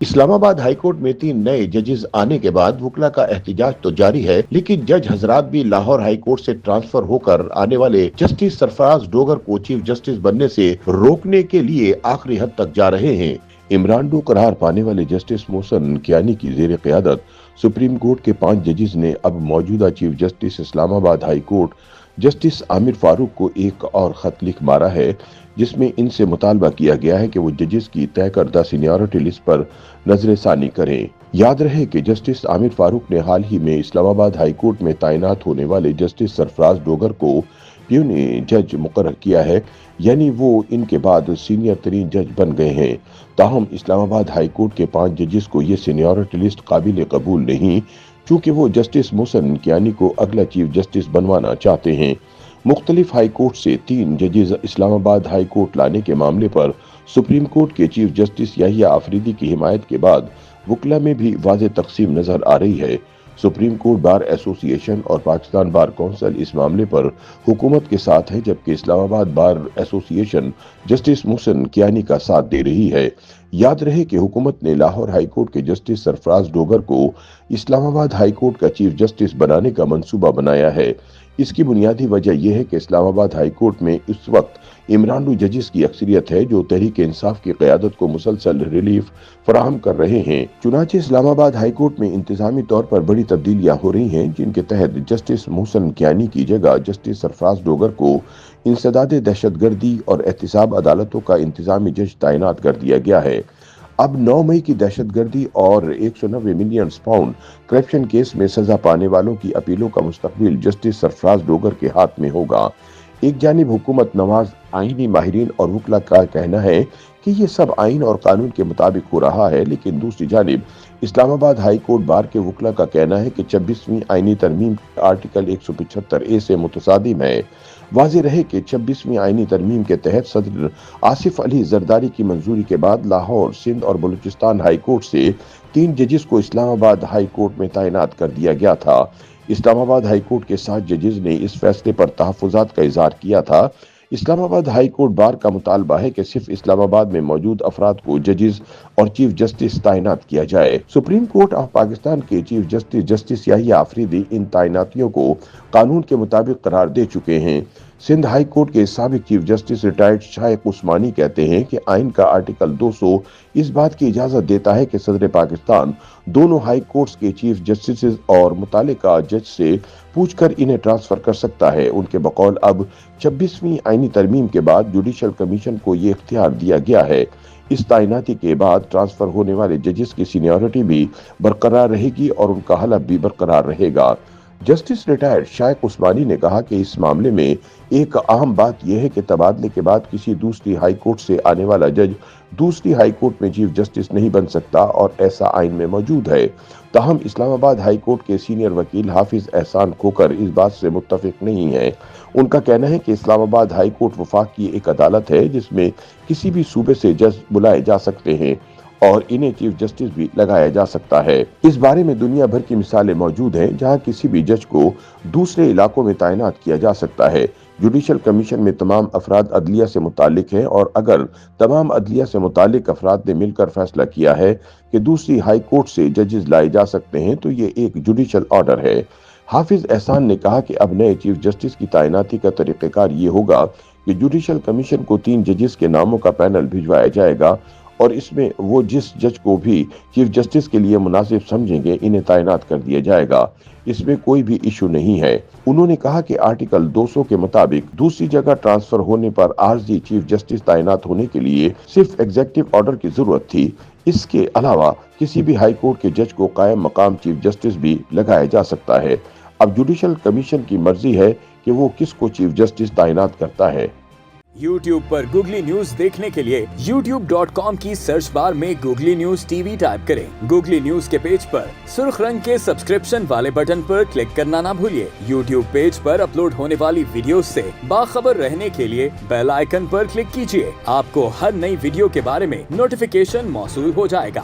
اسلام آباد high court میں 3 نئے ججز آنے کے بعد وکلا کا احتجاج تو جاری ہے، لیکن جج حضرات بھی لاہور ہائی کورٹ سے ٹرانسفر ہو کر آنے والے جسٹس سرفراز ڈوگر کو چیف جسٹس بننے سے روکنے کے لیے آخری حد تک جا رہے ہیں۔ عمران ڈو قرار پانے والے جسٹس محسن کیانی کی زیر قیادت سپریم کورٹ کے 5 ججز نے اب موجودہ چیف جسٹس اسلام آباد ہائی کورٹ جسٹس عامر فاروق کو ایک اور خط لکھ مارا ہے، جس میں ان سے مطالبہ کیا گیا ہے کہ وہ ججز کی طے کردہ سینیورٹی لسٹ پر نظر ثانی کریں۔ یاد رہے کہ جسٹس عامر فاروق نے حال ہی میں اسلام آباد ہائی کورٹ میں تعینات ہونے والے جسٹس سرفراز ڈوگر کو پیونی جج مقرر کیا ہے، یعنی وہ ان کے بعد سینئر ترین جج بن گئے ہیں۔ تاہم اسلام آباد ہائی کورٹ کے 5 ججز کو یہ سینیورٹی لسٹ قابل قبول نہیں، چونکہ وہ جسٹس محسن کیانی کو اگلا چیف جسٹس بنوانا چاہتے ہیں۔ مختلف ہائی کورٹ سے 3 ججز اسلام آباد ہائی کورٹ لانے کے معاملے پر سپریم کورٹ کے چیف جسٹس یحییٰ آفریدی کی حمایت کے بعد وکلا میں بھی واضح تقسیم نظر آ رہی ہے۔ سپریم کورٹ بار ایسوسی ایشن اور پاکستان بار کونسل اس معاملے پر حکومت کے ساتھ ہے، جبکہ اسلام آباد بار ایسوسی ایشن جسٹس محسن کیانی کا ساتھ دے رہی ہے۔ یاد رہے کہ حکومت نے لاہور ہائی کورٹ کے جسٹس سرفراز ڈوگر کو اسلام آباد ہائی کورٹ کا چیف جسٹس بنانے کا منصوبہ بنایا ہے۔ اس کی بنیادی وجہ یہ ہے کہ اسلام آباد ہائی کورٹ میں اس وقت عمران ڈو ججز کی اکثریت ہے، جو تحریک انصاف کی قیادت کو مسلسل ریلیف فراہم کر رہے ہیں۔ چنانچہ اسلام آباد ہائی کورٹ میں انتظامی طور پر بڑی تبدیلیاں ہو رہی ہیں، جن کے تحت جسٹس محسن کیانی کی جگہ جسٹس سرفراز ڈوگر کو انسداد دہشت گردی اور احتساب عدالتوں کا انتظامی جج تعینات کر دیا گیا ہے۔ اب 9 مئی کی دہشت گردی اور 190 ملین پاؤنڈ کرپشن کیس میں سزا پانے والوں کی اپیلوں کا مستقبل جسٹس سرفراز ڈوگر کے ہاتھ میں ہوگا۔ ایک جانب حکومت نواز آئینی ماہرین اور وکلا کا کہنا ہے کہ یہ سب آئین اور قانون کے مطابق ہو رہا ہے، لیکن دوسری جانب اسلام آباد ہائی کورٹ بار کے وکلا کا کہنا ہے کہ 26ویں آئینی ترمیم آرٹیکل 175A سے متصادم ہے۔ واضح رہے کہ 26ویں آئینی ترمیم کے تحت صدر آصف علی زرداری کی منظوری کے بعد لاہور، سندھ اور بلوچستان ہائی کورٹ سے 3 ججز کو اسلام آباد ہائی کورٹ میں تعینات کر دیا گیا تھا۔ اسلام آباد ہائی کورٹ کے 7 ججز نے اس فیصلے پر تحفظات کا اظہار کیا تھا۔ اسلام آباد ہائی کورٹ بار کا مطالبہ ہے کہ صرف اسلام آباد میں موجود افراد کو ججز اور چیف جسٹس تعینات کیا جائے۔ سپریم کورٹ آف پاکستان کے چیف جسٹس جسٹس یحییٰ آفریدی ان تعیناتیوں کو قانون کے مطابق قرار دے چکے ہیں۔ سندھ ہائی کورٹ کے سابق چیف جسٹس ریٹائرڈ شائق عثمانی کہتے ہیں کہ آئین کا آرٹیکل 200 اس بات کی اجازت دیتا ہے کہ صدر پاکستان دونوں ہائی کورٹس کے چیف جسٹسز اور متعلقہ جج سے پوچھ کر انہیں ٹرانسفر کر سکتا ہے۔ ان کے بقول اب 26ویں آئینی ترمیم کے بعد جوڈیشل کمیشن کو یہ اختیار دیا گیا ہے۔ اس تعیناتی کے بعد ٹرانسفر ہونے والے ججز کی سینیورٹی بھی برقرار رہے گی اور ان کا حلف بھی برقرار رہے گا۔ جسٹس ریٹائرڈ شائق عثمانی نے کہا کہ اس معاملے میں ایک اہم بات یہ ہے کہ تبادلے کے بعد کسی دوسری ہائی کورٹ سے آنے والا جج دوسری ہائی کورٹ میں چیف جسٹس نہیں بن سکتا اور ایسا آئین میں موجود ہے۔ تاہم اسلام آباد ہائی کورٹ کے سینئر وکیل حافظ احسان کھوکر اس بات سے متفق نہیں ہیں۔ ان کا کہنا ہے کہ اسلام آباد ہائی کورٹ وفاق کی ایک عدالت ہے، جس میں کسی بھی صوبے سے جج بلائے جا سکتے ہیں اور انہیں چیف جسٹس بھی لگایا جا سکتا ہے۔ اس بارے میں دنیا بھر کی مثالیں موجود ہیں جہاں کسی بھی جج کو دوسرے علاقوں میں تعینات کیا جا سکتا ہے۔ جوڈیشل کمیشن میں تمام افراد عدلیہ سے متعلق ہیں اور اگر تمام عدلیہ سے متعلق افراد نے مل کر فیصلہ کیا ہے کہ دوسری ہائی کورٹ سے ججز لائے جا سکتے ہیں تو یہ ایک جوڈیشل آرڈر ہے۔ حافظ احسان نے کہا کہ اب نئے چیف جسٹس کی تعیناتی کا طریقہ کار یہ ہوگا کہ جوڈیشل کمیشن کو 3 ججز کے ناموں کا پینل بھجوایا جائے گا اور اس میں وہ جس جج کو بھی چیف جسٹس کے لیے مناسب سمجھیں گے انہیں تعینات کر دیا جائے گا۔ اس میں کوئی بھی ایشو نہیں ہے۔ انہوں نے کہا کہ آرٹیکل 200 کے مطابق دوسری جگہ ٹرانسفر ہونے پر عارضی چیف جسٹس تعینات ہونے کے لیے صرف ایگزیکٹو آرڈر کی ضرورت تھی۔ اس کے علاوہ کسی بھی ہائی کورٹ کے جج کو قائم مقام چیف جسٹس بھی لگایا جا سکتا ہے۔ اب جوڈیشل کمیشن کی مرضی ہے کہ وہ کس کو چیف جسٹس تعینات کرتا ہے۔ YouTube پر گوگلی نیوز دیکھنے کے لیے youtube.com کی سرچ بار میں googly news T V type کریں۔ گوگلی نیوز کے پیج پر سرخ رنگ کے سبسکرپشن والے بٹن پر کلک کرنا نہ بھولیے۔ YouTube پیج پر اپلوڈ ہونے والی ویڈیوز سے باخبر رہنے کے لیے بیل آئیکن پر کلک کیجیے۔ آپ کو ہر نئی ویڈیو کے بارے میں نوٹیفیکیشن موصول ہو جائے گا۔